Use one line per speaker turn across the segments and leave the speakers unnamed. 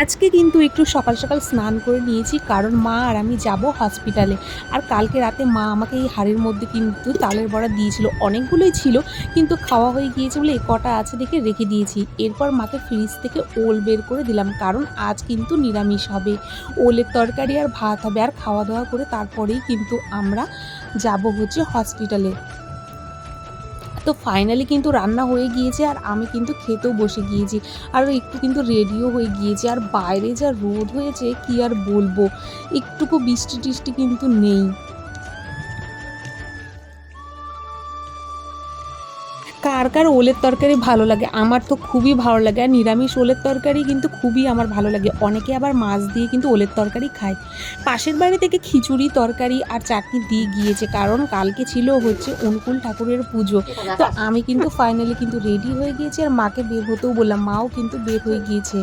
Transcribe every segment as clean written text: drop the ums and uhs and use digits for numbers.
আজকে কিন্তু একটু সকাল সকাল স্নান করে নিয়েছি, কারণ মা আর আমি যাব হসপিটালে। আর কালকে রাতে মা আমাকে এই হাঁড়ির মধ্যে কিন্তু তালের বড়া দিয়েছিল, অনেকগুলোই ছিল কিন্তু খাওয়া হয়ে গিয়েছে বলে এ কটা আছে দেখে রেখে দিয়েছি। এরপর মাকে ফ্রিজ থেকে ওল বের করে দিলাম, কারণ আজ কিন্তু নিরামিষ হবে, ওলের তরকারি আর ভাত হবে। আর খাওয়া দাওয়া করে তারপরেই কিন্তু আমরা যাব হচ্ছে হসপিটালে। তো ফাইনালি কিন্তু রান্না হয়ে গিয়েছে আর আমি কিন্তু খেতেও বসে গিয়েছি, আর একটু কিন্তু রেডিও হয়ে গিয়েছে। আর বাইরে যা রোদ হয়েছে কি আর বলবো, একটুকু বৃষ্টি টিষ্টি কিন্তু নেই। কার কার ওলের তরকারি ভালো লাগে? আমার তো খুবই ভালো লাগে, আর নিরামিষ ওলের তরকারি কিন্তু খুবই আমার ভালো লাগে। অনেকে আবার মাছ দিয়ে কিন্তু ওলের তরকারি খায়। পাশের বাড়ি থেকে খিচুড়ি তরকারি আর চাটনি দিয়ে গিয়েছে, কারণ কালকে ছিল হচ্ছে অনুকূল ঠাকুরের পুজো। তো আমি কিন্তু ফাইনালি কিন্তু রেডি হয়ে গিয়েছি, আর মাকে বের হতেও বললাম, মাও কিন্তু বের হয়ে গিয়েছে।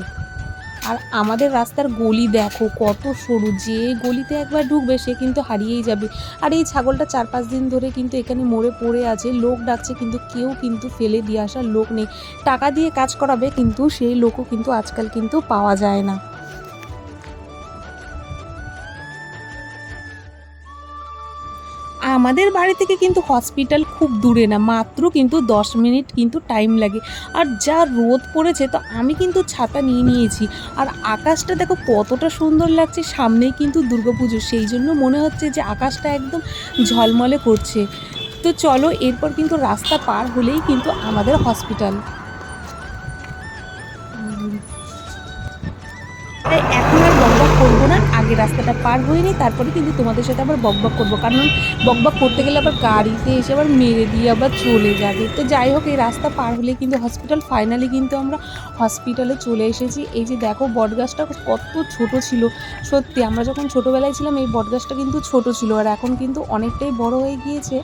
আর আমাদের রাস্তার গলি দেখো কত সরু, যে গলিতে একবার ঢুকবে সে কিন্তু হারিয়েই যাবে। আর এই ছাগলটা 4-5 দিন ধরে কিন্তু এখানে মরে পড়ে আছে, লোক ডাকছে কিন্তু কেউ কিন্তু ফেলে দিয়ে আসার লোক নেই। টাকা দিয়ে কাজ করাবে কিন্তু সেই লোকও কিন্তু আজকাল কিন্তু পাওয়া যায় না। আমাদের বাড়ি থেকে কিন্তু হসপিটাল খুব দূরে না, মাত্র কিন্তু 10 মিনিট কিন্তু টাইম লাগে। আর যা রোদ পড়েছে, তো আমি কিন্তু ছাতা নিয়ে নিয়েছি। আর আকাশটা দেখো কতটা সুন্দর লাগছে, সামনেই কিন্তু দুর্গাপুজো, সেই জন্য মনে হচ্ছে যে আকাশটা একদম ঝলমলে করছে। তো চলো, এরপর কিন্তু রাস্তা পার হলেই কিন্তু আমাদের হসপিটাল। তাই এখন আর বকবক করবো না, আগে রাস্তাটা পার হয়ে নিই, তারপরে কিন্তু তোমাদের সাথে আবার বকবক করবো, কারণ বকবক করতে গেলে আবার গাড়িতে এসে আবার মেরে দিয়ে আবার চলে যাবে। তো যাই হোক, এই রাস্তা পার হলে কিন্তু হসপিটাল। ফাইনালি কিন্তু আমরা হসপিটালে চলে এসেছি। এই যে দেখো, বটগাছটা কত ছোট ছিল। সত্যি আমরা যখন ছোটোবেলায় ছিলাম এই বটগাছটা কিন্তু ছোট ছিল, আর এখন কিন্তু অনেকটাই বড় হয়ে গিয়েছে।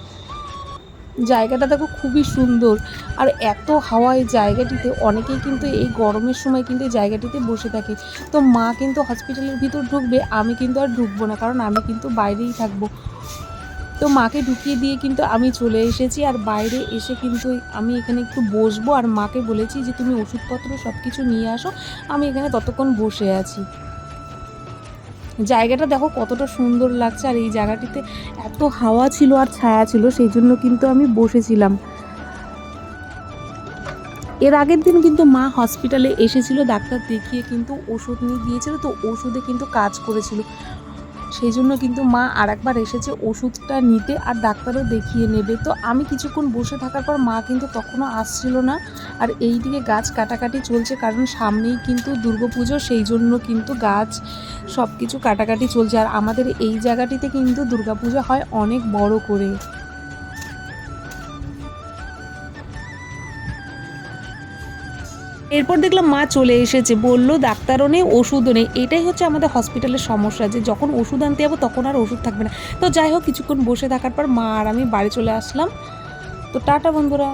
জায়গাটা দেখো খুবই সুন্দর, আর এত হাওয়া এই জায়গাটিতে। অনেকেই কিন্তু এই গরমের সময় কিন্তু এই জায়গাটিতে বসে থাকে। তো মা কিন্তু হসপিটালের ভিতর ঢুকবে, আমি কিন্তু আর ঢুকবো না, কারণ আমি কিন্তু বাইরেই থাকবো। তো মাকে ঢুকিয়ে দিয়ে কিন্তু আমি চলে এসেছি, আর বাইরে এসে কিন্তু আমি এখানে একটু বসবো। আর মাকে বলেছি যে তুমি ওষুধপত্র সব কিছু নিয়ে আসো, আমি এখানে ততক্ষণ বসে আছি। জায়গাটা দেখো কতটা সুন্দর লাগছে, আর এই জায়গাটিতে এত হাওয়া ছিল আর ছায়া ছিল, সেই জন্য কিন্তু আমি বসেছিলাম। এর আগের দিন কিন্তু মা হসপিটালে এসেছিল, ডাক্তার দেখিয়ে কিন্তু ওষুধ নিয়ে গিয়েছিল, তো ওষুধে কিন্তু কাজ করেছিল। সেই জন্য কিন্তু মা আর একবার এসেছে ওষুধটা নিতে, আর ডাক্তারও দেখিয়ে নেবে। তো আমি কিছুক্ষণ বসে থাকার পর মা কিন্তু তখনও আসছিল না। আর এই দিকে গাছ কাটাকাটি চলছে, কারণ সামনেই কিন্তু দুর্গাপুজো, সেই জন্য কিন্তু গাছ সব কিছু কাটাকাটি চলছে। আর আমাদের এই জায়গাটিতে কিন্তু দুর্গাপুজো হয় অনেক বড় করে। এরপর দেখলাম মা চলে এসেছে, বলল ডাক্তারও নেই ওষুধও নেই। এটাই হচ্ছে আমাদের হসপিটালের সমস্যা, যে যখন ওষুধ আনতে যাবো তখন আর ওষুধ থাকবে না। তো যাই হোক, কিছুক্ষণ বসে থাকার পর মা আর আমি বাড়ি চলে আসলাম। তো টাটা বন্ধুরা।